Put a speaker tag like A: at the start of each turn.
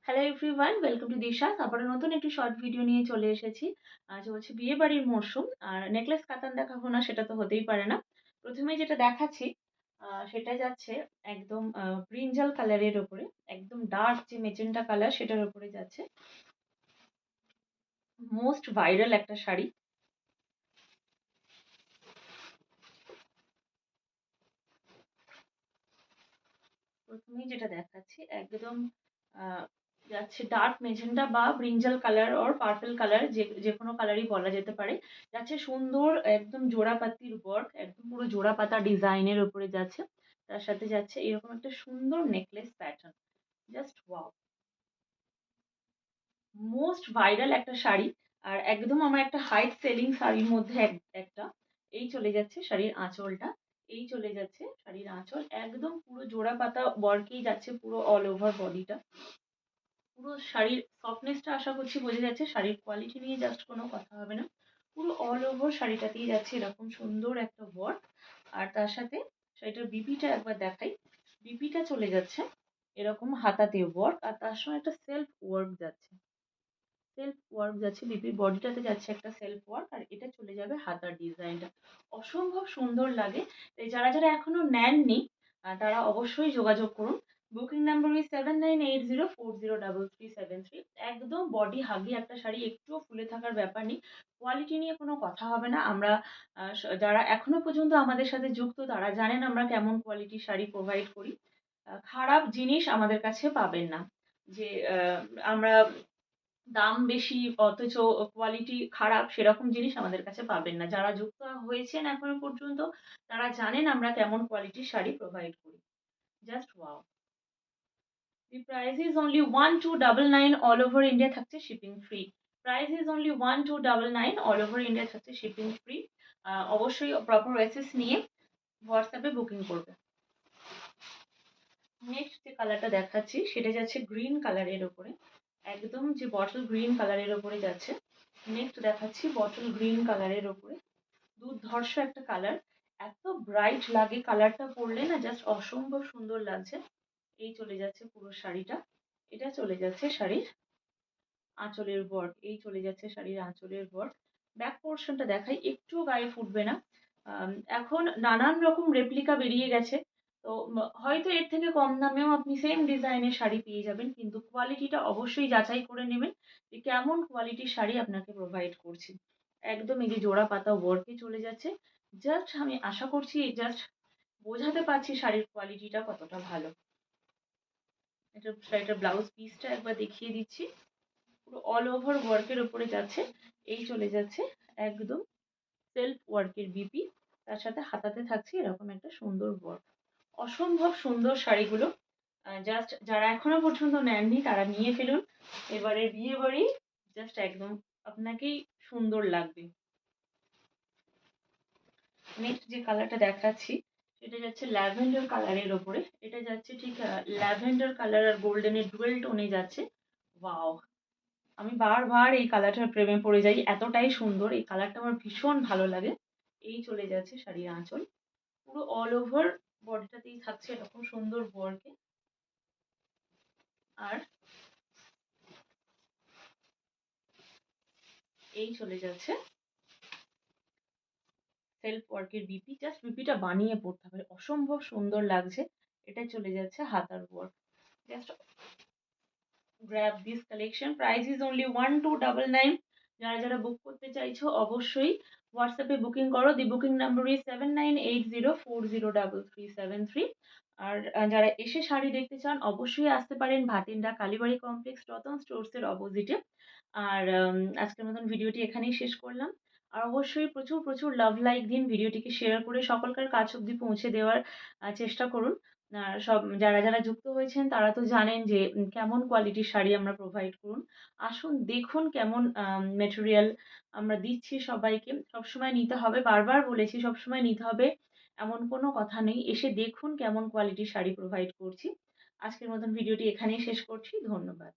A: Hello everyone, welcome to দিশাস। আবারও নতুন একটি শর্ট ভিডিও নিয়ে চলে এসেছি। আজ হচ্ছে বিয়ে বাড়ির মরশুম, আর নেকলেস কাতান দেখাবো না সেটা তো হতেই পারে না। প্রথমেই যেটা দেখাচ্ছি সেটা যাচ্ছে একদম ব্রিঞ্জাল কালারের ওপরে, একদম ডার্ক যে মেজেন্টা কালার সেটার ওপরে যাচ্ছে। মোস্ট ভাইরাল একটা শাড়ি। প্রথমেই যেটা দেখাচ্ছি একদম আহ, যাচ্ছে ডার্ক মেজেন্টা বা ব্রিঞ্জাল কালার ওর পার্পল কালার, যে যে কোনো কালারই বলা যেতে পারে। যাচ্ছে সুন্দর একদম জোড়া পাতির ওয়ার্ক, একদম পুরো জোড়া পাতা ডিজাইনের উপরে যাচ্ছে। তার সাথে যাচ্ছে এরকম একটা সুন্দর necklace pattern. Just wow, most viral একটা শাড়ি। আর একদম আমার একটা হাই সেলিং শাড়ির মধ্যে একটা। এই চলে যাচ্ছে শাড়ির আঁচলটা। এই চলে যাচ্ছে শাড়ির আঁচল, একদম পুরো জোড়া পাতা ওয়ার্কেই যাচ্ছে পুরো অল ওভার বডিটা। পুরো শাড়ির সফটনেসটা আশা করছি বোঝা যাচ্ছে। শাড়ির কোয়ালিটি নিয়ে জাস্ট কোনো কথা হবে না। পুরো অল ওভার শাড়িটাতেই যাচ্ছে এরকম সুন্দর একটা ওয়ার্ক। আর তার সাথে শাড়িটার বিপিটা একবার দেখাই। বিপিটা চলে যাচ্ছে এরকম হাতাতে ওয়ার্ক, আর তার সঙ্গে একটা সেলফ ওয়ার্ক যাচ্ছে। সেলফ ওয়ার্ক যাচ্ছে, বিপির বডিটাতে যাচ্ছে একটা সেলফ ওয়ার্ক, আর এটা চলে যাবে হাতার ডিজাইনটা। অসম্ভব সুন্দর লাগে। তাই যারা যারা এখনো নেননি তারা অবশ্যই যোগাযোগ করুন। Booking number is 7980403373। একদম বডি হাগি একটা শাড়ি, একটুও ফুলে থাকার ব্যাপার নেই। কোয়ালিটি নিয়ে কোনো কথা হবে না। আমরা যারা এখনো পর্যন্ত আমাদের সাথে যুক্ত তারা জানেন আমরা কেমন কোয়ালিটির শাড়ি প্রোভাইড করি। খারাপ জিনিস আমাদের কাছে পাবেন না। যে আমরা দাম বেশি অথচ কোয়ালিটি খারাপ, সেরকম জিনিস আমাদের কাছে পাবেন না। যারা যুক্ত হয়েছেন এখনো পর্যন্ত তারা জানেন আমরা কেমন কোয়ালিটির শাড়ি প্রোভাইড করি। Just wow. The price is only 1299 all over India, থাকছে shipping free. Price is only 1299 all over India, থাকছে শিপিং ফ্রি। অবশ্যই প্রপার ওয়েসেস নিয়ে হোয়াটসঅ্যাপে বুকিং করবে। নেক্সট যে কালারটা দেখাচ্ছি সেটা যাচ্ছে গ্রিন কালারের ওপরে, একদম যে বটল গ্রিন কালারের ওপরে যাচ্ছে। নেক্সট দেখাচ্ছি বটল গ্রিন কালারের ওপরে, দুর্ধর্ষ একটা কালার। এত ব্রাইট লাগে কালারটা পরলে না, জাস্ট অসম্ভব সুন্দর লাগছে। এই চলে যাচ্ছে পুরো শাড়িটা। এটা চলে যাচ্ছে শাড়ির আঁচলের ওয়ার্ক। এই চলে যাচ্ছে শাড়ির আঁচলের ওয়ার্ক। ব্যাক পোর্শনটা দেখাই, একটুও গায়ে ফুটবে না। এখন নানান রকম রেপ্লিকা বেরিয়ে গেছে। তো হয়তো এর থেকে কম দামেও আপনি সেম ডিজাইনের শাড়ি পেয়ে যাবেন, কিন্তু কোয়ালিটিটা অবশ্যই যাচাই করে নেবেন যে কেমন কোয়ালিটির শাড়ি আপনাকে প্রোভাইড করছি। একদম এই যে জোড়া পাতা ওয়ার্কে চলে যাচ্ছে। জাস্ট আমি আশা করছি জাস্ট বোঝাতে পারছি শাড়ির কোয়ালিটিটা কতটা ভালো। এটা শাড়িটার ব্লাউজ পিসটা একবার দেখিয়ে দিচ্ছি। পুরো অল ওভার ওয়ার্কের উপরে যাচ্ছে। এই চলে যাচ্ছে একদম সেলফ ওয়ার্কের বিপি। তার সাথে হাতাতে থাকছে এরকম একটা সুন্দর ওয়ার্ক। অসম্ভব সুন্দর শাড়িগুলো। জাস্ট যারা এখনো পর্যন্ত নেননি তারা নিয়ে ফেলুন। এবারে বিয়ে বাড়ি জাস্ট একদম আপনাকেই সুন্দর লাগবে। নেক্সট যে কালারটা দেখাচ্ছি সেটা যাচ্ছে ল্যাভেন্ডার কালারের ওপরে। এটা যাচ্ছে ঠিক ল্যাভেন্ডার কালার আর গোল্ডেনের ডুয়েল টোনে যাচ্ছে। ওয়াও, আমি বারবার এই কালারটার প্রেমে পড়ে যাই, এতটাই সুন্দর এই কালারটা, আমার ভীষণ ভালো লাগে। এই চলে যাচ্ছে শাড়ির আঁচল। পুরো অল ওভার বডিটাতেই থাকছে এরকম সুন্দর ওয়ার্কে। আর এই চলে যাচ্ছে সেলফ ওয়ার্কের বিপি। জাস্ট বিপিটা বানিয়ে পড়তে হবে, অসম্ভব সুন্দর লাগছে। এটা চলে যাচ্ছে হাতার work. Just grab this collection, price is only 1299। যারা যারা বুক করতে চাইছো অবশ্যই হোয়াটসঅ্যাপে বুকিং করো। দি বুকিং নাম্বার ইজ 7980403373। আর যারা এসে শাড়ি দেখতে চান অবশ্যই আসতে পারেন ভাতিন্ডা কালীবাড়ি কমপ্লেক্স রতন স্টোর্সের অপোজিটে। আর আজকের মতন ভিডিওটি এখানেই শেষ করলাম। আর অবশ্যই প্রচুর প্রচুর লাভ লাইক দিন, ভিডিওটিকে শেয়ার করে সকলকার কাছ অব্দি পৌঁছে দেওয়ার চেষ্টা করুন। আর সব যারা যারা যুক্ত হয়েছেন তারা তো জানেন যে কেমন কোয়ালিটির শাড়ি আমরা প্রোভাইড করুন। আসুন দেখুন কেমন মেটেরিয়াল আমরা দিচ্ছি সবাইকে। সবসময় নিতে হবে, বারবার বলেছি সবসময় নিতে হবে এমন কোনো কথা নেই। এসে দেখুন কেমন কোয়ালিটির শাড়ি প্রোভাইড করছি। আজকের মতন ভিডিওটি এখানেই শেষ করছি। ধন্যবাদ।